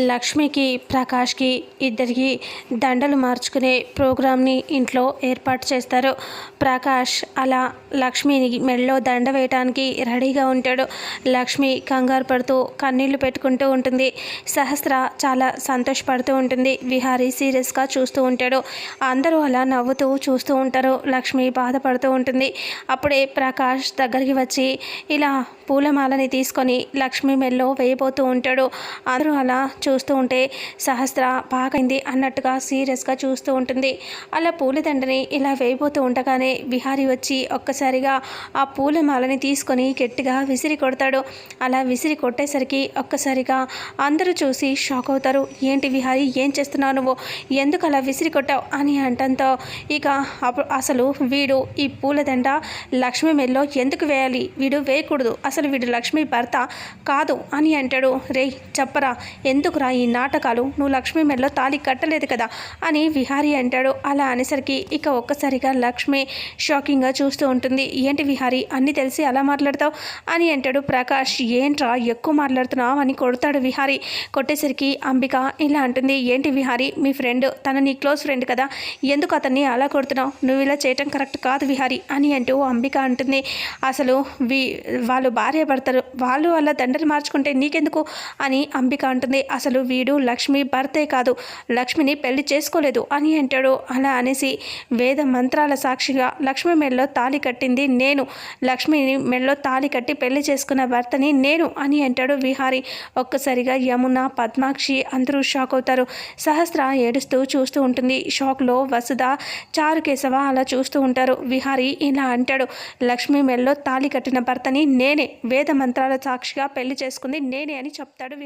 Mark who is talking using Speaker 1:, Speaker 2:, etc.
Speaker 1: లక్ష్మికి ప్రకాష్కి ఇద్దరికి దండలు మార్చుకునే ప్రోగ్రామ్ని ఇంట్లో ఏర్పాటు చేస్తారు. ప్రకాష్ అలా లక్ష్మిని మెడలో దండ వేయటానికి రెడీగా ఉంటాడు. లక్ష్మి కంగారు పడుతూ కన్నీళ్లు పెట్టుకుంటూ ఉంటుంది. సహస్ర చాలా సంతోషపడుతూ ఉంటుంది. విహారీ సీరియస్గా చూస్తూ ఉంటాడు. అందరూ అలా నవ్వుతూ చూస్తూ ఉంటారు. లక్ష్మి బాధపడుతూ ఉంటుంది. అప్పుడే ప్రకాష్ దగ్గరికి వచ్చి ఇలా పూలమాలని తీసుకొని లక్ష్మి మెడలో వేయబోతూ ఉంటాడు. అందరూ అలా చూస్తూ ఉంటే సహస్ర బాగైంది అన్నట్టుగా సీరియస్గా చూస్తూ ఉంటుంది. అలా పూలదండని ఇలా వేయబోతూ ఉండగానే విహారీ వచ్చి ఒక్కసారిగా ఆ పూలమాలని తీసుకొని గట్టిగా విసిరి కొడతాడు. అలా విసిరి కొట్టేసరికి ఒక్కసారిగా అందరూ చూసి షాక్ అవుతారు. ఏంటి విహారీ, ఏం చేస్తున్నావు నువ్వు, ఎందుకు అలా విసిరి కొట్టావు అని అంటంతో ఇక అసలు వీడు ఈ పూలదండ లక్ష్మి మెల్లో ఎందుకు వేయాలి, వీడు వేయకూడదు, అసలు వీడు లక్ష్మి భర్త కాదు అని అంటాడు. రేయ్ చెప్పరా, ఎందుకురా ఈ నాటకాలు, నువ్వు లక్ష్మి మెడలో తాళి కట్టలేదు కదా అని విహారీ అంటాడు. అలా అనేసరికి ఇక ఒక్కసారిగా లక్ష్మి షాకింగ్గా చూస్తూ ఉంటుంది. ఏంటి విహారీ, అన్నీ తెలిసి అలా మాట్లాడతావు అని అంటాడు ప్రకాష్. ఏంట్రా ఎక్కువ మాట్లాడుతున్నావు అని కొడతాడు విహారీ. కొట్టేసరికి అంబిక ఇలా అంటుంది. ఏంటి విహారీ, మీ ఫ్రెండ్, తన నీ క్లోజ్ ఫ్రెండ్ కదా, ఎందుకు అతన్ని అలా కొడుతున్నావు, నువ్వు ఇలా చేయటం కరెక్ట్ కాదు విహారీ అని అంటూ అంబిక అంటుంది. అసలు వాళ్ళు భార్య భర్తలు, వాళ్ళు అలా దండలు మార్చుకుంటే నీకెందుకు అని అంబిక అంటుంది. అసలు వీడు లక్ష్మి భర్తే కాదు, లక్ష్మిని పెళ్లి చేసుకోలేదు అని అంటాడు. అలా అనేసి వేద మంత్రాల సాక్షిగా లక్ష్మి మెడలో తాళి కట్టింది నేను, లక్ష్మిని మెడలో తాళి కట్టి పెళ్లి చేసుకున్న భర్తని నేను అని అంటాడు విహారీ. ఒక్కసారిగా యమున, పద్మాక్షి అందరూ షాక్ అవుతారు. సహస్ర ఏడుస్తూ చూస్తూ ఉంటుంది. షాక్లో వసుధ, చారుకేశవ అలా చూస్తూ ఉంటారు. విహారీ ఇలా అంటాడు, లక్ష్మి మెడలో తాళి కట్టిన భర్తని నేనే, వేద మంత్రాల సాక్షిగా పెళ్లి చేసుకుంది నేనే అని చెప్తాడు.